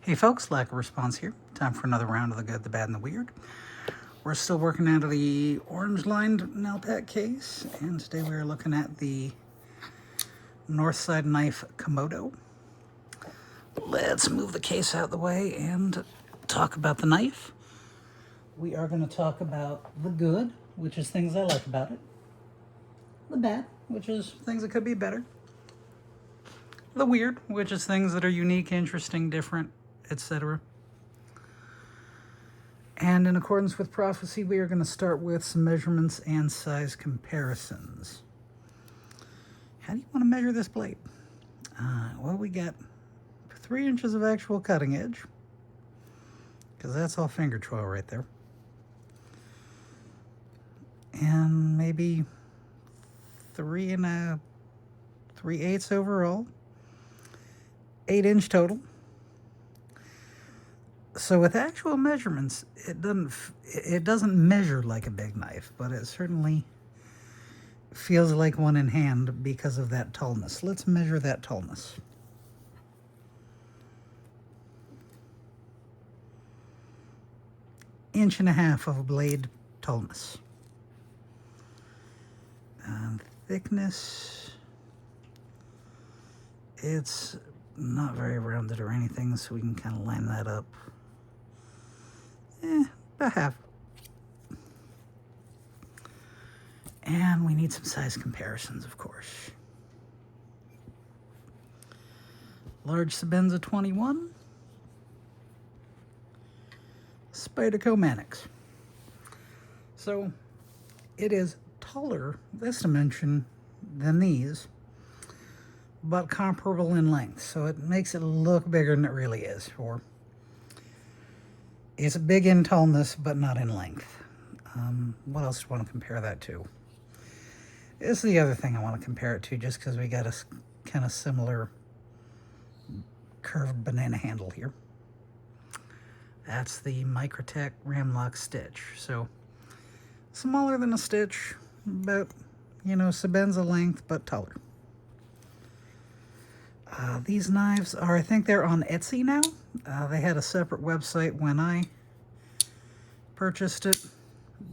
Hey folks, lack of response here. Time for another round of the good, the bad, and the weird. We're still working out of the orange-lined nail pack case, and today we are looking at the Northside knife Komodo. Let's move the case out of the way and talk about the knife. We are going to talk about the good, which is things I like about it. The bad, which is things that could be better. The weird, which is things that are unique, interesting, different, etc. And in accordance with prophecy, we are going to start with some measurements and size comparisons. How do you want to measure this blade? Well, we got 3 inches of actual cutting edge, because that's all finger twirl right there. And maybe 3 3/8 overall. 8-inch total. So with actual measurements, it doesn't measure like a big knife, but it certainly feels like one in hand because of that tallness. Let's measure that tallness. Inch and a half of a blade tallness. Thickness, it's not very rounded or anything, so we can kind of line that up. About half. And we need some size comparisons, of course. Large Sabenza 21. Spyderco Mannix. So it is taller, this dimension, than these, but comparable in length. So it makes it look bigger than it really is. Or it's big in tallness, but not in length. What else do I want to compare that to? This is the other thing I want to compare it to, just because we got a kind of similar curved banana handle here. That's the Microtech Ramlock Stitch. So smaller than a Stitch, about, Sabenza length, but taller. These knives are, I think they're on Etsy now. They had a separate website when I purchased it,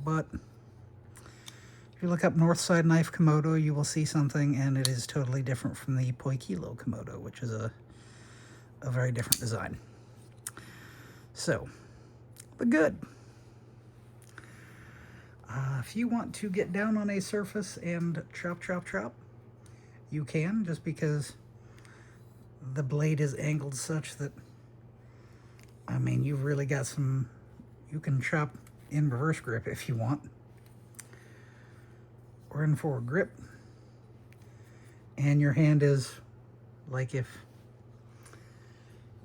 but if you look up Northside Knife Komodo, you will see something, and it is totally different from the Poikilo Komodo, which is a very different design. So, the good. If you want to get down on a surface and chop, chop, chop, you can, just because the blade is angled such that, you've really got some, you can chop in reverse grip if you want, or in forward grip, and your hand is like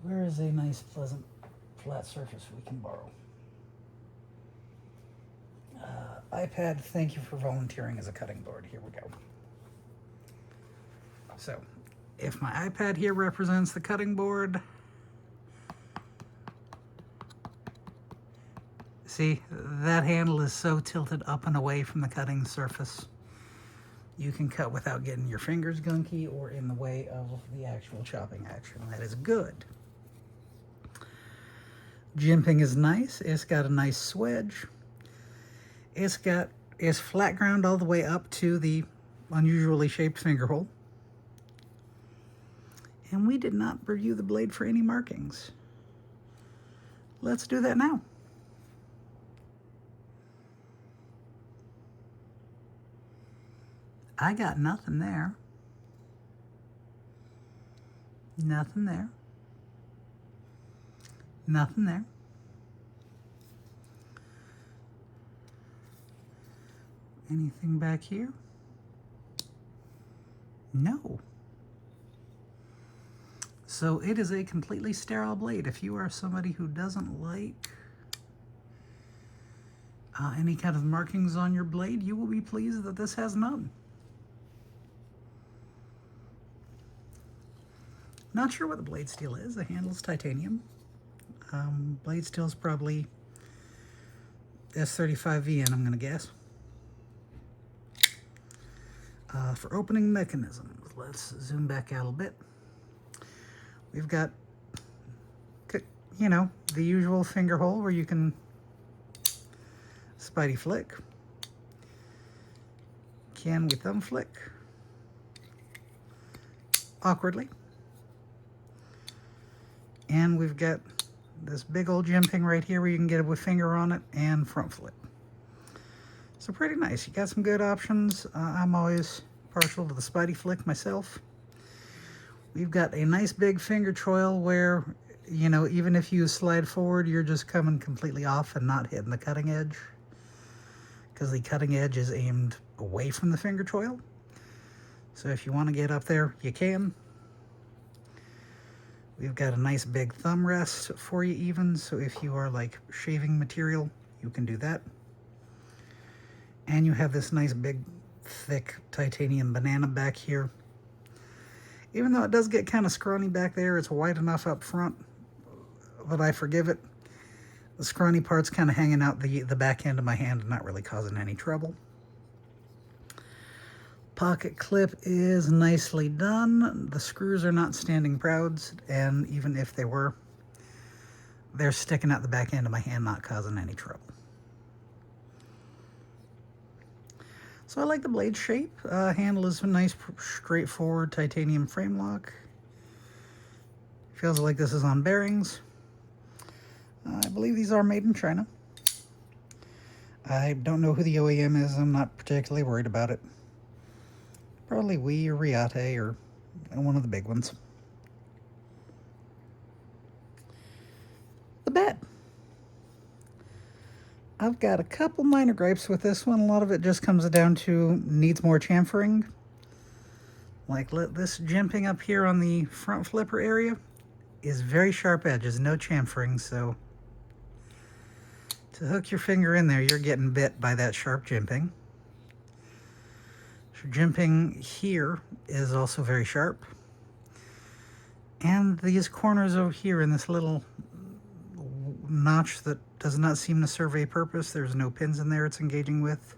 where is a nice, pleasant, flat surface we can borrow? iPad, thank you for volunteering as a cutting board. Here we go. So, if my iPad here represents the cutting board, see, that handle is so tilted up and away from the cutting surface, you can cut without getting your fingers gunky or in the way of the actual chopping action. That is good. Jimping is nice. It's got a nice swedge. It's flat ground all the way up to the unusually shaped finger hole. And we did not review the blade for any markings. Let's do that now. I got nothing there. Nothing there. Nothing there. Anything back here? No. So it is a completely sterile blade. If you are somebody who doesn't like any kind of markings on your blade, you will be pleased that this has none. Not sure what the blade steel is. The handle's titanium. Blade steel's probably S35VN, I'm going to guess. For opening mechanism, let's zoom back out a little bit. We've got you know, the usual finger hole where you can spidey flick. Can we thumb flick? Awkwardly. And we've got this big old jimping right here where you can get it with finger on it and front flip. So pretty nice. You got some good options. I'm always partial to the spidey flick myself. We've got a nice big finger choil where, you know, even if you slide forward, you're just coming completely off and not hitting the cutting edge, because the cutting edge is aimed away from the finger choil. So if you want to get up there, you can. We've got a nice big thumb rest for you even, so if you are like shaving material, you can do that. And you have this nice big thick titanium banana back here. Even though it does get kind of scrawny back there, it's wide enough up front that I forgive it. The scrawny part's kind of hanging out the back end of my hand and not really causing any trouble. Pocket clip is nicely done. The screws are not standing proud, and even if they were, they're sticking out the back end of my hand, not causing any trouble. So I like the blade shape. Handle is a nice, straightforward titanium frame lock. Feels like this is on bearings. I believe these are made in China. I don't know who the OEM is. I'm not particularly worried about it. Probably Wii or Riate or one of the big ones. The bed. I've got a couple minor gripes with this one. A lot of it just comes down to needs more chamfering. Like this jimping up here on the front flipper area is very sharp edges, no chamfering, so to hook your finger in there, you're getting bit by that sharp jimping. So jimping here is also very sharp. And these corners over here in this little notch that does not seem to serve a purpose. There's no pins in there it's engaging with.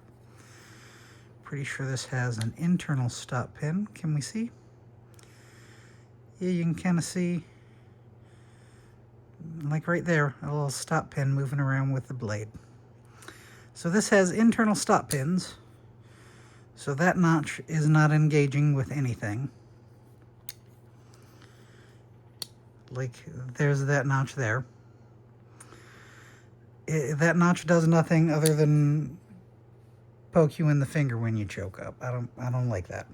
Pretty sure this has an internal stop pin. Can we see? Yeah, you can kind of see, like right there, a little stop pin moving around with the blade. So this has internal stop pins. So that notch is not engaging with anything. Like there's that notch there. That notch does nothing other than poke you in the finger when you choke up. I don't like that.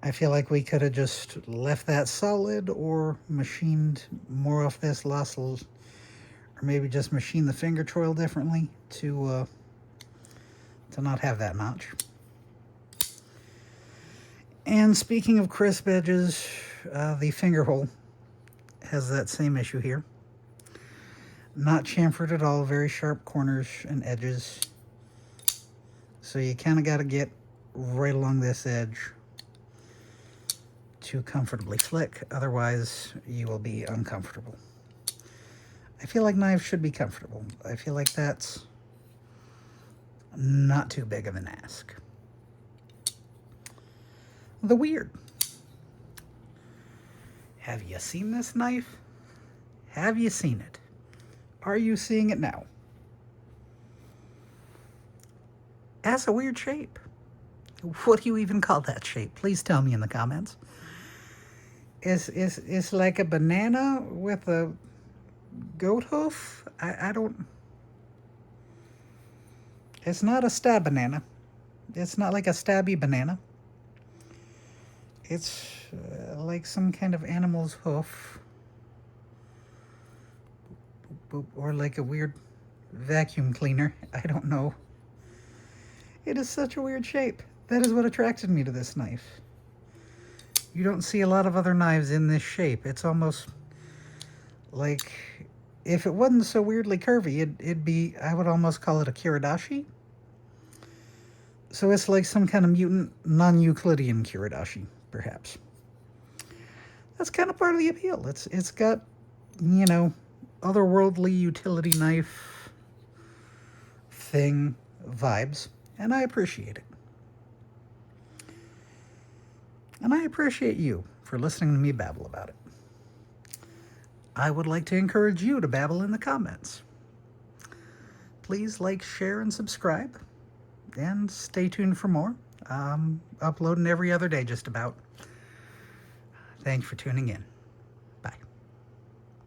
I feel like we could have just left that solid or machined more off this, or maybe just machine the finger choil differently to not have that notch. And speaking of crisp edges, the finger hole has that same issue here. Not chamfered at all, very sharp corners and edges. So you kind of got to get right along this edge to comfortably flick, otherwise you will be uncomfortable. I feel like knives should be comfortable. I feel like that's not too big of an ask. The weird. Have you seen this knife? Have you seen it? Are you seeing it now? Has a weird shape. What do you even call that shape? Please tell me in the comments. It's like a banana with a goat hoof? I don't... It's not a stab banana. It's not like a stabby banana. It's like some kind of animal's hoof. Or like a weird vacuum cleaner. I don't know. It is such a weird shape. That is what attracted me to this knife. You don't see a lot of other knives in this shape. It's almost like, if it wasn't so weirdly curvy, it'd be, I would almost call it a Kiridashi. So it's like some kind of mutant, non-Euclidean Kiridashi, perhaps. That's kind of part of the appeal. It's got, you know, otherworldly utility knife thing vibes, and I appreciate it. And I appreciate you for listening to me babble about it. I would like to encourage you to babble in the comments. Please like, share, and subscribe. And stay tuned for more. Uploading every other day just about. Thanks for tuning in.